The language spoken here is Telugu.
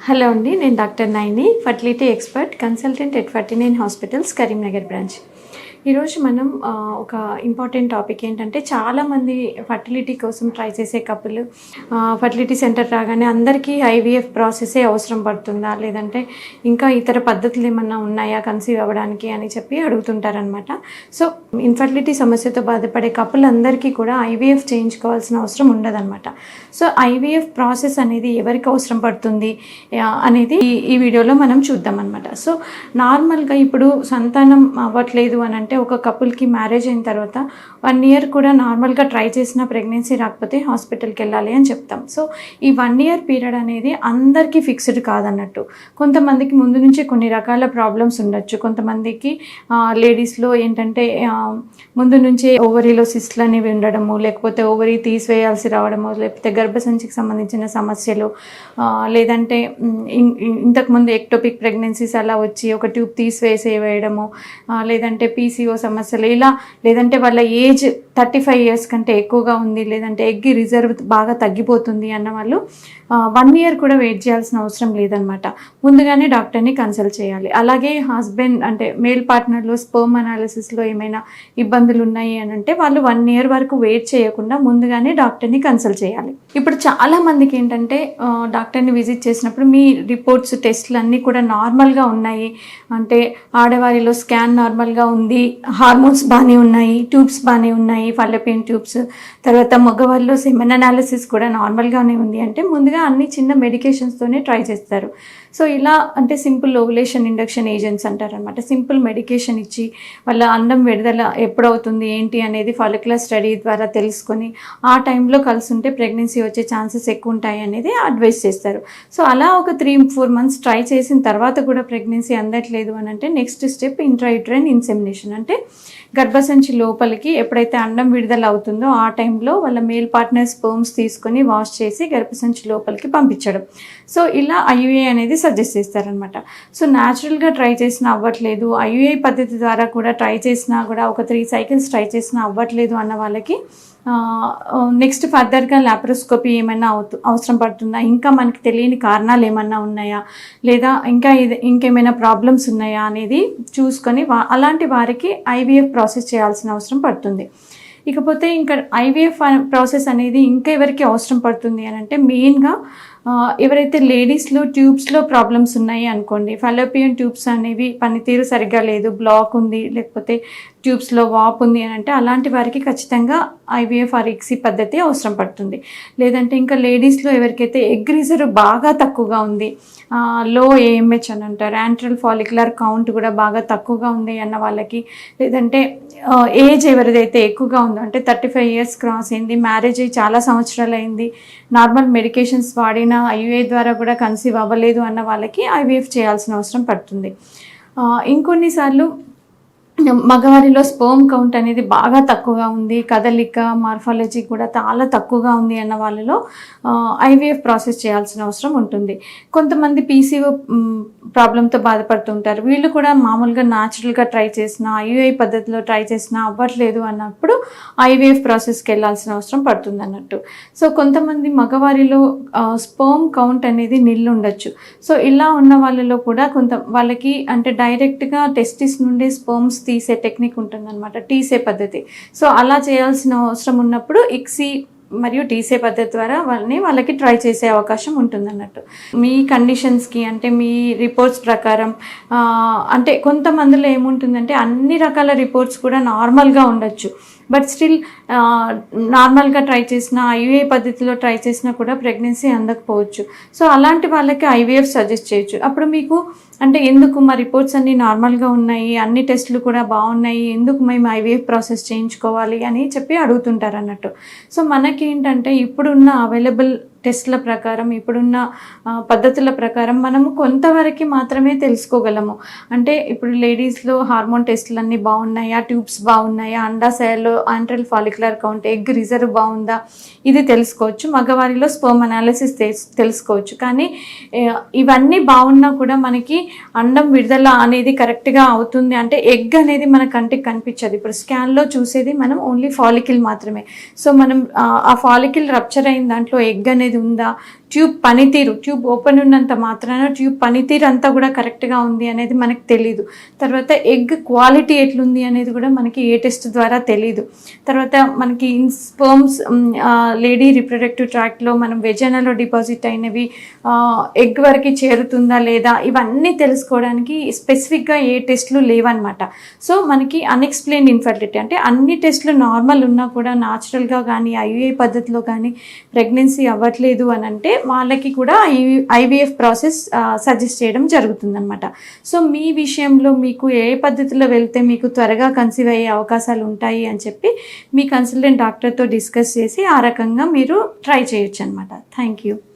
హలో అండి, నేను doctor Naini, fertility expert, consultant at 49 hospitals, Karimnagar branch. ఈరోజు మనం ఒక ఇంపార్టెంట్ టాపిక్ ఏంటంటే, చాలామంది ఫర్టిలిటీ కోసం ట్రై చేసే కపుల్ ఫర్టిలిటీ సెంటర్ రాగానే అందరికీ ఐవీఎఫ్ ప్రాసెసే అవసరం పడుతుందా, లేదంటే ఇంకా ఇతర పద్ధతులు ఏమన్నా ఉన్నాయా కన్సీవ్ అవ్వడానికి అని చెప్పి అడుగుతుంటారనమాట. సో ఇన్ఫర్టిలిటీ సమస్యతో బాధపడే కపుల్ అందరికీ కూడా ఐవీఎఫ్ చేయించుకోవాల్సిన అవసరం ఉండదన్నమాట. సో ఐవీఎఫ్ ప్రాసెస్ అనేది ఎవరికి అవసరం పడుతుంది అనేది ఈ వీడియోలో మనం చూద్దాం అనమాట. సో నార్మల్గా ఇప్పుడు సంతానం అవ్వట్లేదు అని అంటే ఒక కపుల్కి మ్యారేజ్ అయిన తర్వాత 1 year కూడా నార్మల్గా ట్రై చేసిన ప్రెగ్నెన్సీ రాకపోతే హాస్పిటల్కి వెళ్ళాలి అని చెప్తాం. సో ఈ 1 year పీరియడ్ అనేది అందరికీ ఫిక్స్డ్ కాదన్నట్టు. కొంతమందికి ముందు నుంచి కొన్ని రకాల ప్రాబ్లమ్స్ ఉండొచ్చు. కొంతమందికి లేడీస్లో ఏంటంటే ముందు నుంచే ఓవరీలో సిస్ట్లు అనేవి ఉండడము, లేకపోతే ఓవరీ తీసివేయాల్సి రావడము, లేకపోతే గర్భసంచికి సంబంధించిన సమస్యలు, లేదంటే ఇంతకుముందు ఎక్టోపిక్ ప్రెగ్నెన్సీస్ అలా వచ్చి ఒక ట్యూబ్ తీసివేయడము, లేదంటే పీసీఓ సమస్యలు ఇలా, లేదంటే వాళ్ళ ఏజ్ 35 years కంటే ఎక్కువగా ఉంది, లేదంటే ఎగ్ రిజర్వ్ బాగా తగ్గిపోతుంది అన్న వాళ్ళు 1 year కూడా వెయిట్ చేయాల్సిన అవసరం లేదనమాట. ముందుగానే డాక్టర్ని కన్సల్ట్ చేయాలి. అలాగే హస్బెండ్ అంటే మేల్ పార్ట్నర్లో స్పర్మ్ అనాలిసిస్లో ఏమైనా ఇబ్బందులు ఉన్నాయి అని అంటే వాళ్ళు 1 year వరకు వెయిట్ చేయకుండా ముందుగానే డాక్టర్ని కన్సల్ట్ చేయాలి. ఇప్పుడు చాలా మందికి ఏంటంటే డాక్టర్ని విజిట్ చేసినప్పుడు మీ రిపోర్ట్స్ టెస్ట్లు అన్నీ కూడా నార్మల్గా ఉన్నాయి అంటే, ఆడవారిలో స్కాన్ నార్మల్గా ఉంది, హార్మోన్స్ బాగానే ఉన్నాయి, ట్యూబ్స్ బాగానే ఉన్నాయి, ఫాలోపియన్ ట్యూబ్స్, తర్వాత మగవారిలో సెమెన్ అనాలిసిస్ కూడా నార్మల్గానే ఉంది అంటే ముందుగా అన్ని చిన్న మెడికేషన్స్తోనే ట్రై చేస్తారు. సో ఇలా అంటే సింపుల్ ఓవులేషన్ ఇండక్షన్ ఏజెంట్స్ అంటారనమాట. సింపుల్ మెడికేషన్ ఇచ్చి వాళ్ళ అండం విడుదల ఎప్పుడవుతుంది ఏంటి అనేది ఫాలిక్యులర్ స్టడీ ద్వారా తెలుసుకొని ఆ టైంలో కలిసి ఉంటే ప్రెగ్నెన్సీ వచ్చే ఛాన్సెస్ ఎక్కువ ఉంటాయి అనేది అడ్వైస్ చేస్తారు. సో అలా ఒక 3-4 months ట్రై చేసిన తర్వాత కూడా ప్రెగ్నెన్సీ అందట్లేదు అని అంటే నెక్స్ట్ స్టెప్ ఇంట్రాయూట్రైన్ ఇన్సెమినేషన్. అంటే గర్భసంచి లోపలికి ఎప్పుడైతే అండం విడుదల అవుతుందో ఆ టైంలో వాళ్ళ మేల్ పార్ట్నర్ స్పర్మ్స్ తీసుకొని వాష్ చేసి గర్భసంచి లోపలికి పంపించడం. సో ఇలా ఐయుఐ అనేది సజెస్ట్ చేస్తారనమాట. సో న్యాచురల్గా ట్రై చేసినా అవ్వట్లేదు, ఐయుఐ పద్ధతి ద్వారా కూడా ట్రై చేసినా కూడా ఒక 3 cycles ట్రై చేసినా అవ్వట్లేదు అన్న వాళ్ళకి నెక్స్ట్ ఫర్దర్గా లాప్రోస్కోపీ ఏమైనా అవసరం పడుతుందా, ఇంకా మనకి తెలియని కారణాలు ఏమన్నా ఉన్నాయా, లేదా ఇంకేమైనా ప్రాబ్లమ్స్ ఉన్నాయా అనేది చూసుకొని అలాంటి వారికి ఐవీఎఫ్ ప్రాసెస్ చేయాల్సిన అవసరం పడుతుంది. ఇకపోతే ఇంకా ఐవీఎఫ్ ప్రాసెస్ అనేది ఇంకా ఎవరికి అవసరం పడుతుంది అని అంటే మెయిన్గా ఎవరైతే లేడీస్లో ట్యూబ్స్లో ప్రాబ్లమ్స్ ఉన్నాయి అనుకోండి, ఫాలోపియన్ ట్యూబ్స్ అనేవి పనితీరు సరిగ్గా లేదు, బ్లాక్ ఉంది, లేకపోతే ట్యూబ్స్లో వాప్ ఉంది అని అంటే అలాంటి వారికి ఖచ్చితంగా ఐవీఎఫ్ ఆర్ ఇక్సీ పద్ధతి అవసరం పడుతుంది. లేదంటే ఇంకా లేడీస్లో ఎవరికైతే ఎగ్ రిజర్వ్ బాగా తక్కువగా ఉంది, లో ఏఎంహెచ్ అని అంటారు, యాంట్రల్ ఫాలిక్యులర్ కౌంట్ కూడా బాగా తక్కువగా ఉంది అన్న వాళ్ళకి, లేదంటే ఏజ్ ఎవరిదైతే ఎక్కువగా ఉందో అంటే 35 years క్రాస్ అయింది, మ్యారేజ్ అయ్యి చాలా సంవత్సరాలు అయింది, నార్మల్ మెడికేషన్స్ వాడిన ఐయుఐ ద్వారా కూడా కన్సీవ్ అవ్వలేదు అన్న వాళ్ళకి ఐవీఎఫ్ చేయాల్సిన అవసరం పడుతుంది. ఇంకొన్నిసార్లు మగవారిలో స్పర్మ్ కౌంట్ అనేది బాగా తక్కువగా ఉంది, కదలిక మార్ఫాలజీ కూడా చాలా తక్కువగా ఉంది అన్న వాళ్ళలో ఐవీఎఫ్ ప్రాసెస్ చేయాల్సిన అవసరం ఉంటుంది. కొంతమంది పీసీఓ ప్రాబ్లంతో బాధపడుతుంటారు. వీళ్ళు కూడా మామూలుగా న్యాచురల్గా ట్రై చేసిన ఐయుఐ పద్ధతిలో ట్రై చేసినా అవ్వట్లేదు అన్నప్పుడు ఐవీఎఫ్ ప్రాసెస్కి వెళ్ళాల్సిన అవసరం పడుతుంది అన్నట్టు. సో కొంతమంది మగవారిలో స్పర్మ్ కౌంట్ అనేది నిల్లు ఉండొచ్చు. సో ఇలా ఉన్న వాళ్ళలో కూడా వాళ్ళకి అంటే డైరెక్ట్గా టెస్టిస్ నుండి స్పర్మ్స్ తీసే టెక్నిక్ ఉంటుందన్నమాట, టీసే పద్ధతి. సో అలా చేయాల్సిన అవసరం ఉన్నప్పుడు ఇక్సీ మరియు టీసే పద్ధతి ద్వారా వాళ్ళకి ట్రై చేసే అవకాశం ఉంటుందన్నట్టు. మీ కండిషన్స్కి అంటే మీ రిపోర్ట్స్ ప్రకారం అంటే కొంతమందిలో ఏముంటుందంటే అన్ని రకాల రిపోర్ట్స్ కూడా నార్మల్గా ఉండొచ్చు, బట్ స్టిల్ నార్మల్గా ట్రై చేసిన ఐయుఐ పద్ధతిలో ట్రై చేసినా కూడా ప్రెగ్నెన్సీ అందకపోవచ్చు. సో అలాంటి వాళ్ళకి ఐవీఎఫ్ సజెస్ట్ చేయొచ్చు. అప్పుడు మీకు అంటే ఎందుకు మా రిపోర్ట్స్ అన్నీ నార్మల్గా ఉన్నాయి, అన్ని టెస్టులు కూడా బాగున్నాయి, ఎందుకు మేము ఐవీఎఫ్ ప్రాసెస్ చేయించుకోవాలి అని చెప్పి అడుగుతుంటారు అన్నట్టు. సో మనకి ఏంటంటే ఇప్పుడున్న అవైలబుల్ టెస్ట్ల ప్రకారం, ఇప్పుడున్న పద్ధతుల ప్రకారం మనము కొంతవరకు మాత్రమే తెలుసుకోగలము. అంటే ఇప్పుడు లేడీస్లో హార్మోన్ టెస్టులు అన్నీ బాగున్నాయా, ట్యూబ్స్ బాగున్నాయా, అండాశయాల్లో antral follicular count, egg reserve బాగుందా, ఇది తెలుసుకోవచ్చు. మగవారిలో స్పర్మ్ అనాలిసిస్ తెలుసుకోవచ్చు. కానీ ఇవన్నీ బాగున్నా కూడా మనకి అండం విడుదల అనేది కరెక్ట్గా అవుతుంది అంటే ఎగ్ అనేది మన కంటికి కనిపించదు. ఇప్పుడు స్కాన్లో చూసేది మనం ఓన్లీ ఫాలికిల్ మాత్రమే. సో మనం ఆ ఫాలికిల్ రప్చర్ అయిన దాంట్లో ఎగ్ అనేది ఉందా, ట్యూబ్ పనితీరు, ట్యూబ్ ఓపెన్ ఉన్నంత మాత్రాన ట్యూబ్ పనితీరు అంతా కూడా కరెక్ట్గా ఉంది అనేది మనకు తెలియదు. తర్వాత ఎగ్ క్వాలిటీ ఎట్లుంది అనేది కూడా మనకి ఏ టెస్ట్ ద్వారా తెలియదు. తర్వాత మనకి స్పర్మ్స్ లేడీ రిప్రొడక్టివ్ ట్రాక్ట్లో మనం వెజైనాలో డిపాజిట్ అయినవి ఎగ్ వరకు చేరుతుందా లేదా, ఇవన్నీ తెలుసుకోవడానికి స్పెసిఫిక్గా ఏ టెస్ట్లు లేవన్నమాట. సో మనకి అన్ఎక్స్ప్లెయిన్డ్ ఇన్ఫర్టిలిటీ అంటే అన్ని టెస్ట్లు నార్మల్ ఉన్నా కూడా న్యాచురల్గా కానీ ఐవీఐ పద్ధతిలో కానీ ప్రెగ్నెన్సీ అవ్వట్లేదు అని అంటే వాళ్ళకి కూడా ఐవీఎఫ్ ప్రాసెస్ సజెస్ట్ చేయడం జరుగుతుందన్నమాట. సో మీ విషయంలో మీకు ఏ పద్ధతిలో వెళ్తే మీకు త్వరగా కన్సీవ్ అయ్యే అవకాశాలు ఉంటాయి అని చెప్పి మీ కన్సల్టెంట్ డాక్టర్తో డిస్కస్ చేసి ఆ రకంగా మీరు ట్రై చేయొచ్చు అనమాట. Thank you.